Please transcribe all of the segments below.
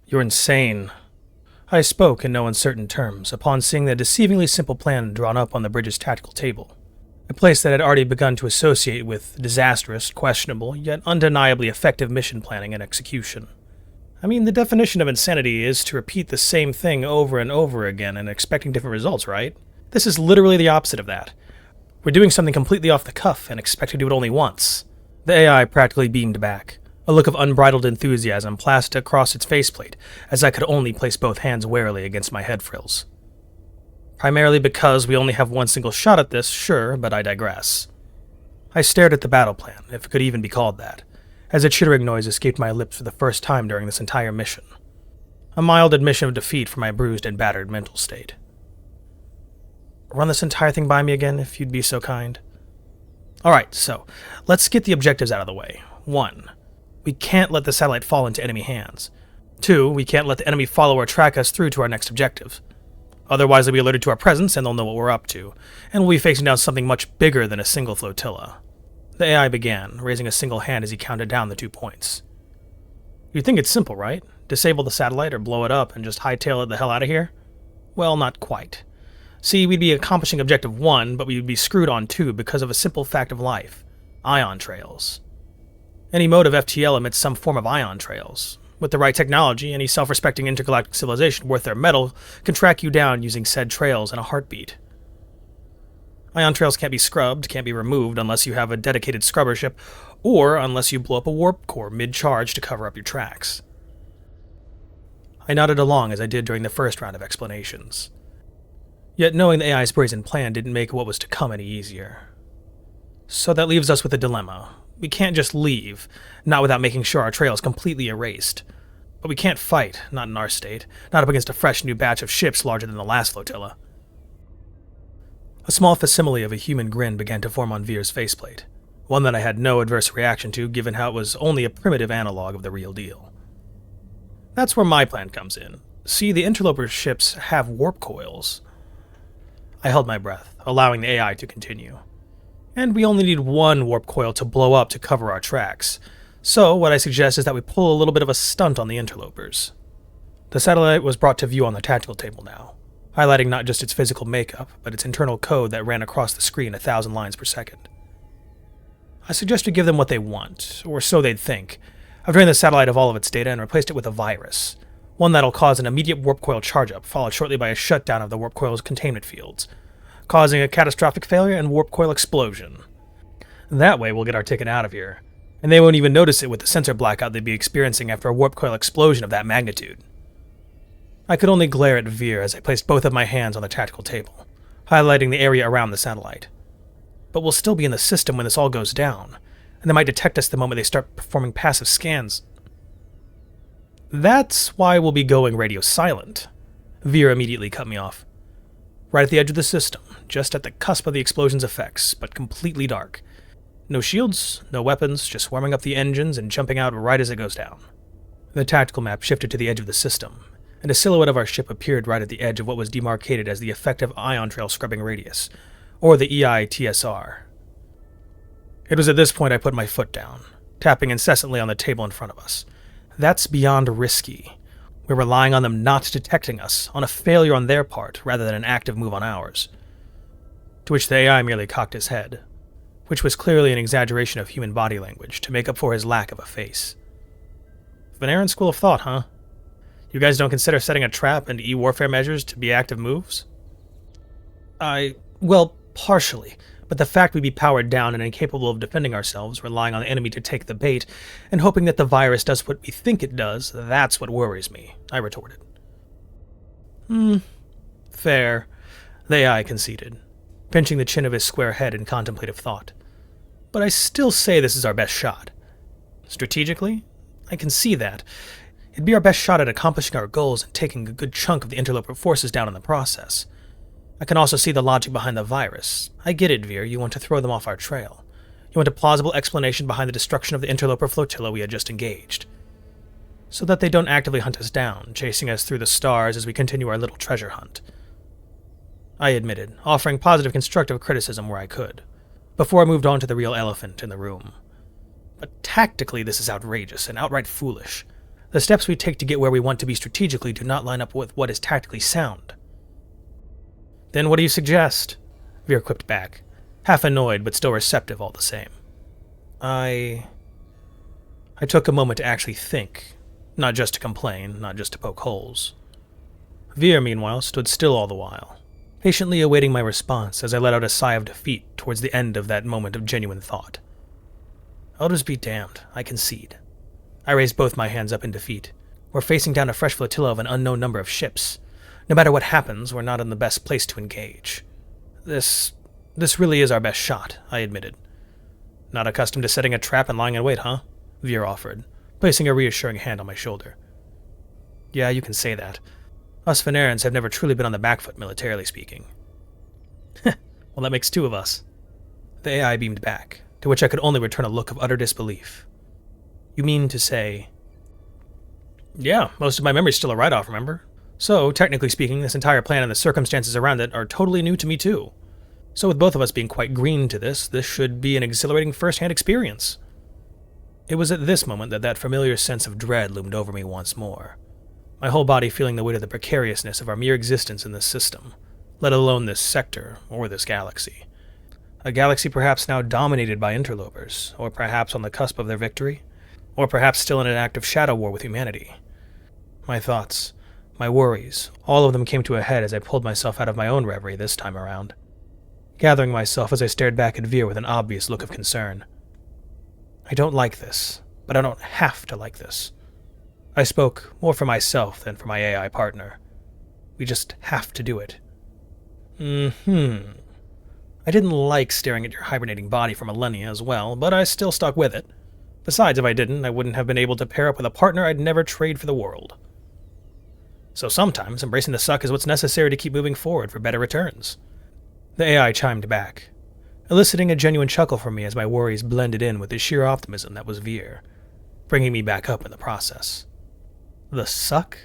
You're insane. I spoke in no uncertain terms upon seeing the deceivingly simple plan drawn up on the bridge's tactical table. A place that had already begun to associate with disastrous, questionable, yet undeniably effective mission planning and execution. I mean, the definition of insanity is to repeat the same thing over and over again and expecting different results, right? This is literally the opposite of that. We're doing something completely off the cuff and expect to do it only once. The AI practically beamed back, a look of unbridled enthusiasm plastered across its faceplate as I could only place both hands warily against my head frills. Primarily because we only have one single shot at this, sure, but I digress. I stared at the battle plan, if it could even be called that, as a chittering noise escaped my lips for the first time during this entire mission. A mild admission of defeat for my bruised and battered mental state. Run this entire thing by me again, if you'd be so kind. Alright, so, let's get the objectives out of the way. 1. We can't let the satellite fall into enemy hands. 2. We can't let the enemy follow or track us through to our next objective. Otherwise they'll be alerted to our presence and they'll know what we're up to, and we'll be facing down something much bigger than a single flotilla. The AI began, raising a single hand as he counted down the 2 points. You'd think it's simple, right? Disable the satellite or blow it up and just hightail it the hell out of here? Well, not quite. See, we'd be accomplishing Objective 1, but we'd be screwed on 2 because of a simple fact of life. Ion trails. Any mode of FTL emits some form of ion trails. With the right technology, any self-respecting intergalactic civilization worth their metal can track you down using said trails in a heartbeat. Ion trails can't be scrubbed, can't be removed unless you have a dedicated scrubber ship, or unless you blow up a warp core mid-charge to cover up your tracks. I nodded along as I did during the first round of explanations. Yet knowing the AI's brazen plan didn't make what was to come any easier. So that leaves us with a dilemma. We can't just leave, not without making sure our trail is completely erased. But we can't fight, not in our state, not up against a fresh new batch of ships larger than the last flotilla. A small facsimile of a human grin began to form on Veer's faceplate, one that I had no adverse reaction to given how it was only a primitive analog of the real deal. That's where my plan comes in. See, the interloper ships have warp coils. I held my breath, allowing the AI to continue. And we only need one warp coil to blow up to cover our tracks. So what I suggest is that we pull a little bit of a stunt on the interlopers. The satellite was brought to view on the tactical table now, highlighting not just its physical makeup, but its internal code that ran across the screen 1,000 lines per second. I suggest we give them what they want, or so they'd think. I've drained the satellite of all of its data and replaced it with a virus, one that'll cause an immediate warp coil charge-up, followed shortly by a shutdown of the warp coil's containment fields, causing a catastrophic failure and warp coil explosion. That way we'll get our ticket out of here, and they won't even notice it with the sensor blackout they'd be experiencing after a warp coil explosion of that magnitude. I could only glare at Veer as I placed both of my hands on the tactical table, highlighting the area around the satellite. But we'll still be in the system when this all goes down, and they might detect us the moment they start performing passive scans. That's why we'll be going radio silent. Veer immediately cut me off. Right at the edge of the system, just at the cusp of the explosion's effects, but completely dark. No shields, no weapons, just warming up the engines and jumping out right as it goes down. The tactical map shifted to the edge of the system, and a silhouette of our ship appeared right at the edge of what was demarcated as the effective ion trail scrubbing radius, or the EITSR. It was at this point I put my foot down, tapping incessantly on the table in front of us. That's beyond risky. We're relying on them not detecting us, on a failure on their part rather than an active move on ours. To which the AI merely cocked his head, which was clearly an exaggeration of human body language to make up for his lack of a face. Veneran school of thought, huh? You guys don't consider setting a trap and E-warfare measures to be active moves? Well, partially, but the fact we'd be powered down and incapable of defending ourselves, relying on the enemy to take the bait, and hoping that the virus does what we think it does, that's what worries me, I retorted. Fair, the AI conceded, pinching the chin of his square head in contemplative thought. But I still say this is our best shot. Strategically, I can see that. It'd be our best shot at accomplishing our goals and taking a good chunk of the interloper forces down in the process. I can also see the logic behind the virus. I get it, Veer, you want to throw them off our trail. You want a plausible explanation behind the destruction of the interloper flotilla we had just engaged. So that they don't actively hunt us down, chasing us through the stars as we continue our little treasure hunt. I admitted, offering positive constructive criticism where I could, before I moved on to the real elephant in the room. But tactically this is outrageous and outright foolish. The steps we take to get where we want to be strategically do not line up with what is tactically sound. Then what do you suggest? Veer quipped back, half annoyed but still receptive all the same. I took a moment to actually think, not just to complain, not just to poke holes. Veer, meanwhile, stood still all the while, patiently awaiting my response as I let out a sigh of defeat towards the end of that moment of genuine thought. Elders be damned, I concede. I raised both my hands up in defeat. We're facing down a fresh flotilla of an unknown number of ships. No matter what happens, we're not in the best place to engage. This really is our best shot, I admitted. Not accustomed to setting a trap and lying in wait, huh? Veer offered, placing a reassuring hand on my shoulder. Yeah, you can say that. Us Venerians have never truly been on the back foot, militarily speaking. Well, that makes two of us. The AI beamed back, to which I could only return a look of utter disbelief. You mean to say... Yeah, most of my memory's still a write-off, remember? So, technically speaking, this entire plan and the circumstances around it are totally new to me too. So with both of us being quite green to this should be an exhilarating first-hand experience. It was at this moment that familiar sense of dread loomed over me once more, my whole body feeling the weight of the precariousness of our mere existence in this system, let alone this sector or this galaxy. A galaxy perhaps now dominated by interlopers, or perhaps on the cusp of their victory, or perhaps still in an active shadow war with humanity. My thoughts, my worries, all of them came to a head as I pulled myself out of my own reverie this time around, gathering myself as I stared back at Veer with an obvious look of concern. I don't like this, but I don't have to like this. I spoke more for myself than for my AI partner. We just have to do it. I didn't like staring at your hibernating body for millennia as well, but I still stuck with it. Besides, if I didn't, I wouldn't have been able to pair up with a partner I'd never trade for the world. So sometimes, embracing the suck is what's necessary to keep moving forward for better returns. The AI chimed back, eliciting a genuine chuckle from me as my worries blended in with the sheer optimism that was Veer, bringing me back up in the process. The suck?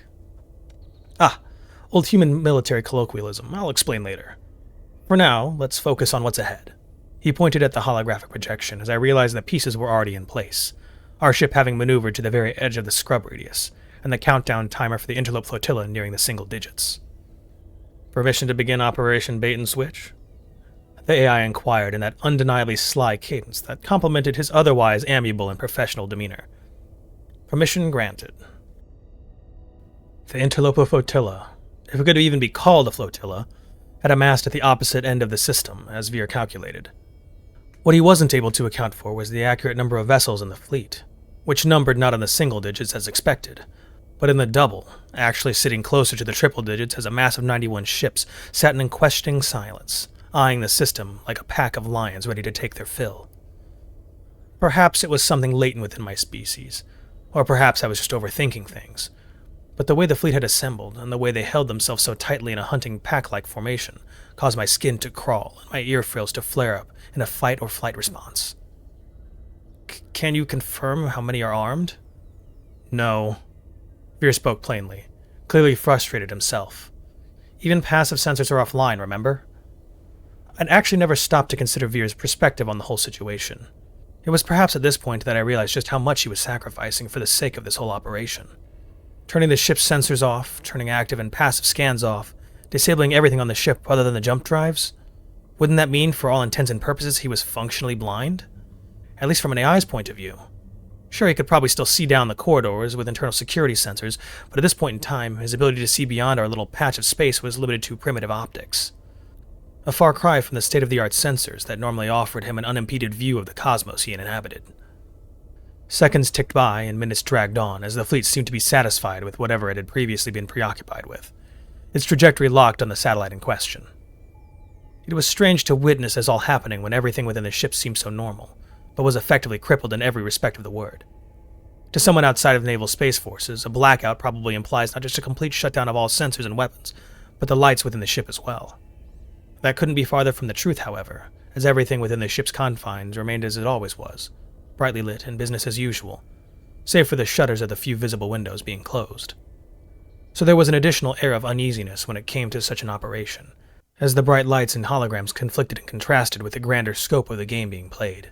Old human military colloquialism. I'll explain later. For now, let's focus on what's ahead. He pointed at the holographic projection as I realized the pieces were already in place, our ship having maneuvered to the very edge of the scrub radius, and the countdown timer for the interlope flotilla nearing the single digits. Permission to begin Operation Bait and Switch? The AI inquired in that undeniably sly cadence that complemented his otherwise amiable and professional demeanor. Permission granted. The interloper flotilla, if it could even be called a flotilla, had amassed at the opposite end of the system, as Veer calculated. What he wasn't able to account for was the accurate number of vessels in the fleet, which numbered not in the single digits as expected, but in the double, actually sitting closer to the triple digits as a mass of 91 ships sat in unquestioning silence, eyeing the system like a pack of lions ready to take their fill. Perhaps it was something latent within my species, or perhaps I was just overthinking things, but the way the fleet had assembled and the way they held themselves so tightly in a hunting pack-like formation caused my skin to crawl and my ear frills to flare up in a fight or flight response. Can you confirm how many are armed? No. Veer spoke plainly, clearly frustrated himself. Even passive sensors are offline, remember? I'd actually never stopped to consider Veer's perspective on the whole situation. It was perhaps at this point that I realized just how much he was sacrificing for the sake of this whole operation. Turning the ship's sensors off, turning active and passive scans off, disabling everything on the ship other than the jump drives? Wouldn't that mean, for all intents and purposes, he was functionally blind? At least from an AI's point of view. Sure, he could probably still see down the corridors with internal security sensors, but at this point in time, his ability to see beyond our little patch of space was limited to primitive optics. A far cry from the state-of-the-art sensors that normally offered him an unimpeded view of the cosmos he inhabited. Seconds ticked by and minutes dragged on as the fleet seemed to be satisfied with whatever it had previously been preoccupied with, its trajectory locked on the satellite in question. It was strange to witness this all happening when everything within the ship seemed so normal, but was effectively crippled in every respect of the word. To someone outside of the Naval Space Forces, a blackout probably implies not just a complete shutdown of all sensors and weapons, but the lights within the ship as well. That couldn't be farther from the truth, however, as everything within the ship's confines remained as it always was, brightly lit and business as usual, save for the shutters of the few visible windows being closed. So there was an additional air of uneasiness when it came to such an operation, as the bright lights and holograms conflicted and contrasted with the grander scope of the game being played.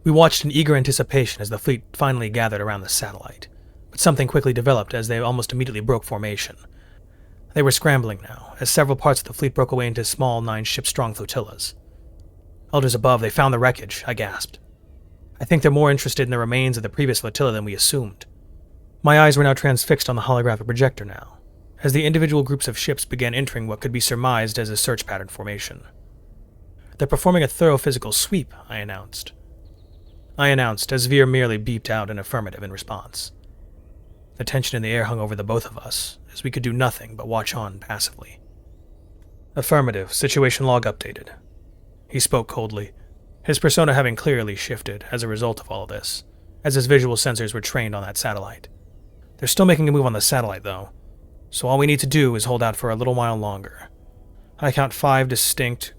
We watched in eager anticipation as the fleet finally gathered around the satellite, but something quickly developed as they almost immediately broke formation. They were scrambling now, as several parts of the fleet broke away into small 9-ship-strong flotillas. Elders above, they found the wreckage, I gasped. I think they're more interested in the remains of the previous flotilla than we assumed. My eyes were now transfixed on the holographic projector now, as the individual groups of ships began entering what could be surmised as a search pattern formation. They're performing a thorough physical sweep, I announced. As Veer merely beeped out an affirmative in response. The tension in the air hung over the both of us, as we could do nothing but watch on passively. Affirmative, situation log updated. He spoke coldly, his persona having clearly shifted as a result of all of this, as his visual sensors were trained on that satellite. They're still making a move on the satellite, though, so all we need to do is hold out for a little while longer. I count 5 distinct...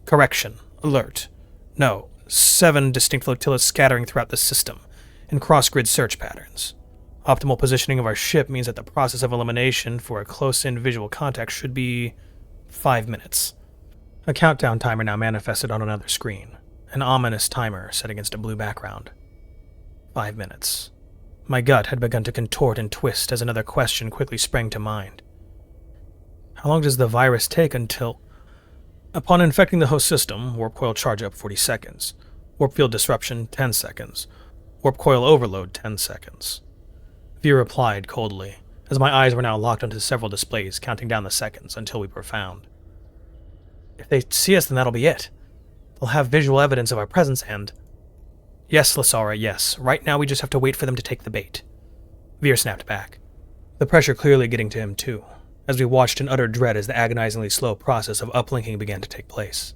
alert. No, 7 distinct flotillas scattering throughout the system, in cross-grid search patterns. Optimal positioning of our ship means that the process of elimination for a close-in visual contact should be 5 minutes. A countdown timer now manifested on another screen, an ominous timer set against a blue background. 5 minutes. My gut had begun to contort and twist as another question quickly sprang to mind. How long does the virus take until... Upon infecting the host system, warp coil charge up 40 seconds. Warp field disruption, 10 seconds. Warp coil overload, 10 seconds. Veer replied coldly, as my eyes were now locked onto several displays counting down the seconds until we were found. If they see us, then that'll be it. They'll have visual evidence of our presence and... Yes, Lasara, yes. Right now we just have to wait for them to take the bait. Veer snapped back, the pressure clearly getting to him too, as we watched in utter dread as the agonizingly slow process of uplinking began to take place.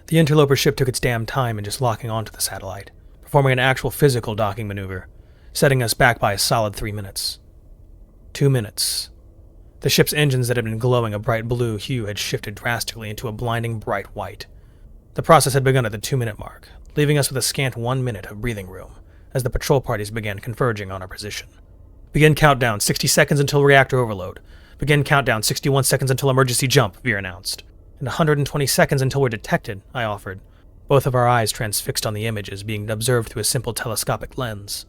The interloper ship took its damn time in just locking onto the satellite, performing an actual physical docking maneuver, setting us back by a solid 3 minutes. 2 minutes. The ship's engines that had been glowing a bright blue hue had shifted drastically into a blinding bright white. The process had begun at the 2-minute mark, leaving us with a scant 1 minute of breathing room, as the patrol parties began converging on our position. Begin countdown, 60 seconds until reactor overload. Begin countdown, 61 seconds until emergency jump, Veer announced. And 120 seconds until we're detected, I offered, both of our eyes transfixed on the images being observed through a simple telescopic lens.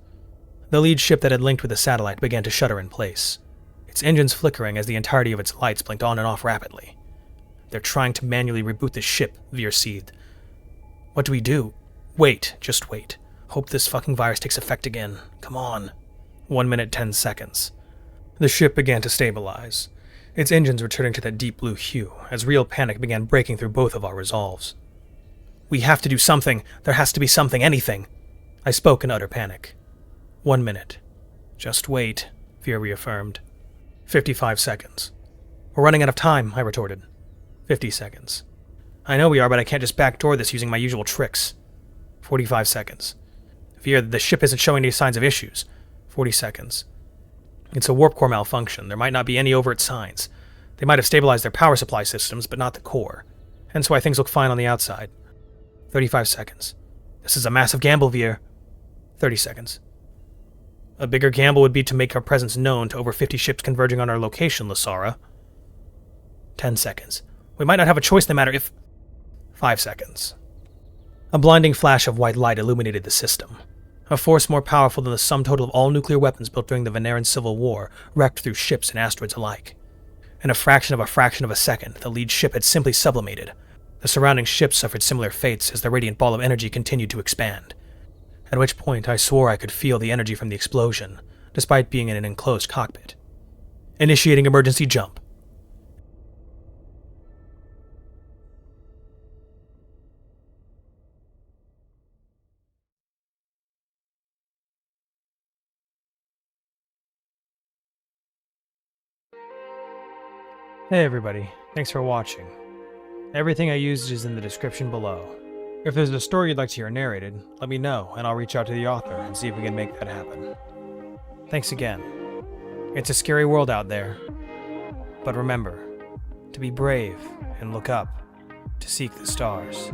The lead ship that had linked with the satellite began to shudder in place, its engines flickering as the entirety of its lights blinked on and off rapidly. They're trying to manually reboot the ship, Veer seethed. What do we do? Wait, just wait. Hope this fucking virus takes effect again. Come on. 1 minute, 10 seconds. The ship began to stabilize, its engines returning to that deep blue hue, as real panic began breaking through both of our resolves. We have to do something. There has to be something, anything. I spoke in utter panic. 1 minute. Just wait, Veer reaffirmed. 55 seconds. We're running out of time, I retorted. 50 seconds. I know we are, but I can't just backdoor this using my usual tricks. 45 seconds. Veer, the ship isn't showing any signs of issues. 40 seconds. It's a warp core malfunction. There might not be any overt signs. They might have stabilized their power supply systems, but not the core. Hence why things look fine on the outside. 35 seconds. This is a massive gamble, Veer. 30 seconds. A bigger gamble would be to make our presence known to over 50 ships converging on our location, Lasara. 10 seconds. We might not have a choice in the matter if... 5 seconds. A blinding flash of white light illuminated the system. A force more powerful than the sum total of all nuclear weapons built during the Veneran Civil War wrecked through ships and asteroids alike. In a fraction of a second, the lead ship had simply sublimated. The surrounding ships suffered similar fates as the radiant ball of energy continued to expand. At which point I swore I could feel the energy from the explosion, despite being in an enclosed cockpit. Initiating emergency jump. Hey everybody, thanks for watching. Everything I used is in the description below. If there's a story you'd like to hear narrated, let me know and I'll reach out to the author and see if we can make that happen. Thanks again. It's a scary world out there. But remember, to be brave and look up, to seek the stars.